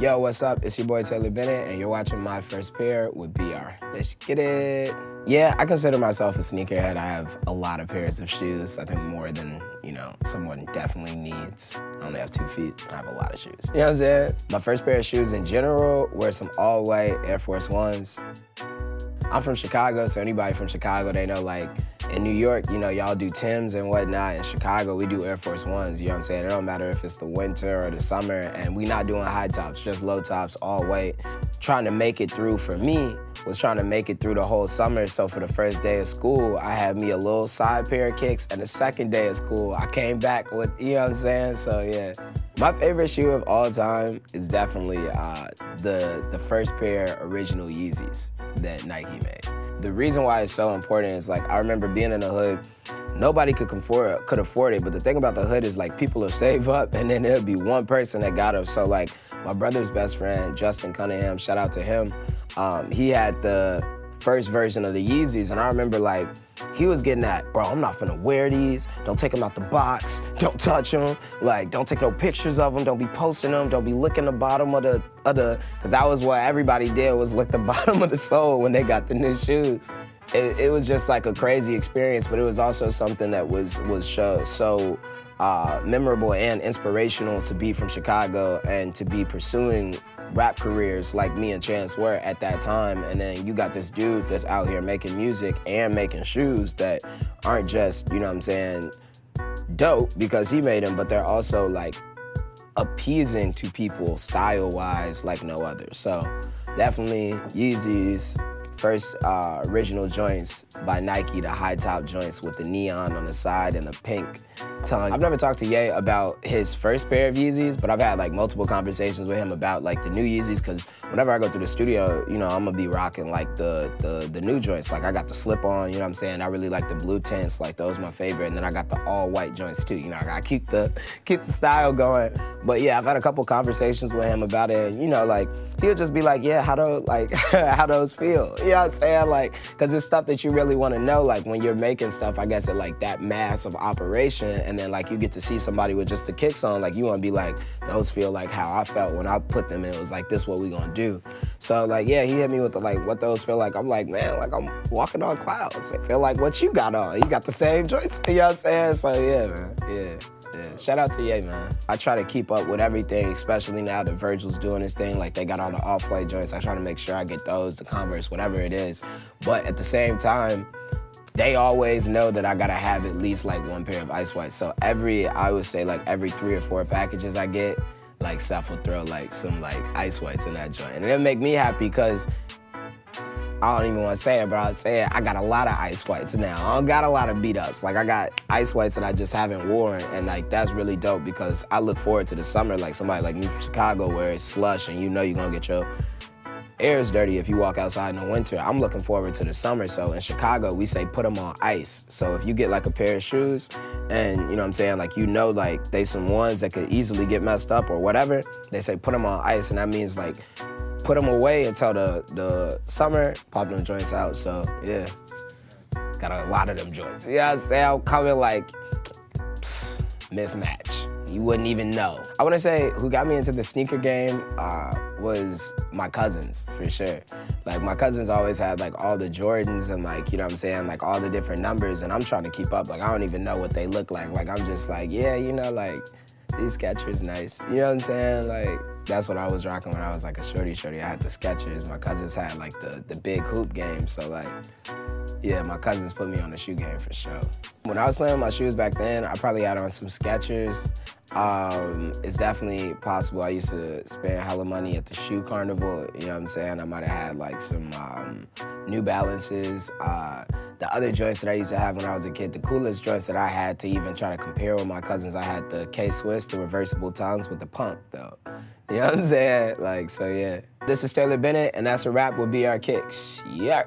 Yo, what's up? It's your boy Taylor Bennett, and you're watching My First Pair with BR. Let's get it. Yeah, I consider myself a sneakerhead. I have a lot of pairs of shoes. I think more than, someone definitely needs. I only have 2 feet. I have a lot of shoes. You know what I'm saying? My first pair of shoes in general were some all-white Air Force Ones. I'm from Chicago, so anybody from Chicago, they know, like, in New York, y'all do Timbs and whatnot. In Chicago, we do Air Force Ones, you know what I'm saying? It don't matter if it's the winter or the summer, and we not doing high tops, just low tops, all white. Trying to make it through, for me, was trying to make it through the whole summer. So for the first day of school, I had me a little side pair of kicks, and the second day of school, I came back with, you know what I'm saying? So yeah. My favorite shoe of all time is definitely the first pair original Yeezys that Nike made. The reason why it's so important is, like, I remember being in the hood, nobody could afford it, but the thing about the hood is, like, people will save up and then there'll be one person that got them. So, like, my brother's best friend, Justin Cunningham, shout out to him, he had the first version of the Yeezys, and I remember, like, he was getting that, bro, I'm not finna wear these, don't take them out the box, don't touch them, like, don't take no pictures of them, don't be posting them, don't be licking the bottom of the, because that was what everybody did, was lick the bottom of the sole when they got the new shoes. It was just like a crazy experience, but it was also something that was so memorable and inspirational to be from Chicago and to be pursuing rap careers like me and Chance were at that time. And then you got this dude that's out here making music and making shoes that aren't just, you know what I'm saying, dope because he made them, but they're also, like, appeasing to people style-wise like no other. So definitely Yeezys, first original joints by Nike, the high top joints with the neon on the side and the pink tongue. I've never talked to Ye about his first pair of Yeezys, but I've had, like, multiple conversations with him about, like, the new Yeezys, because whenever I go through the studio, I'm gonna be rocking, like, the new joints. Like, I got the slip-on, you know what I'm saying? I really like the blue tints, like, those are my favorite, and then I got the all-white joints too. I gotta keep the style going. But yeah, I've had a couple conversations with him about it, and, like, he'll just be like, yeah, how those feel? You know what I'm saying? Like, because it's stuff that you really want to know, like, when you're making stuff, I guess, at, like, that mass of operation, and then, like, you get to see somebody with just the kicks on, like, you want to be like, those feel like how I felt when I put them in. It was like, this what we gonna do. So, like, yeah, he hit me with the, like, what those feel like. I'm like, man, like, I'm walking on clouds. It feel like what you got on. You got the same joints, you know what I'm saying? So, yeah, man, yeah. Shout out to Ye, man. I try to keep up with everything, especially now that Virgil's doing his thing. Like, they got all the off-white joints. I try to make sure I get those, the Converse, whatever it is. But at the same time, they always know that I gotta have at least, like, one pair of ice whites. So I would say, like, every 3 or 4 packages I get, like, Seth will throw, like, some, like, ice whites in that joint. And it'll make me happy because I don't even want to say it, but I'll say it, I got a lot of ice whites now. I don't got a lot of beat ups. Like, I got ice whites that I just haven't worn, and, like, that's really dope because I look forward to the summer, like somebody like me from Chicago where it's slush and you're gonna get your air's dirty if you walk outside in the winter. I'm looking forward to the summer. So in Chicago, we say put them on ice. So if you get, like, a pair of shoes and, you know what I'm saying, like, like, they some ones that could easily get messed up or whatever, they say put them on ice, and that means, like, put them away until the summer, pop them joints out. So yeah, got a lot of them joints. Yeah, they'll come in, like, mismatch. You wouldn't even know. I want to say who got me into the sneaker game was my cousins, for sure. Like, my cousins always had, like, all the Jordans and, like, you know what I'm saying, like, all the different numbers, and I'm trying to keep up. Like, I don't even know what they look like. Like, I'm just like, yeah, like, these Skechers nice. You know what I'm saying? Like, that's what I was rocking when I was, like, a shorty. I had the Skechers. My cousins had, like, the big hoop game, so, like, yeah, my cousins put me on the shoe game for sure. When I was playing with my shoes back then, I probably had on some Skechers. It's definitely possible I used to spend hella money at the shoe carnival, you know what I'm saying? I might have had, like, some New Balances. The other joints that I used to have when I was a kid, the coolest joints that I had to even try to compare with my cousins, I had the K-Swiss, the reversible tongues with the pump, though. You know what I'm saying? Like, so yeah. This is Taylor Bennett, and that's a wrap with BR Kicks. Yeah.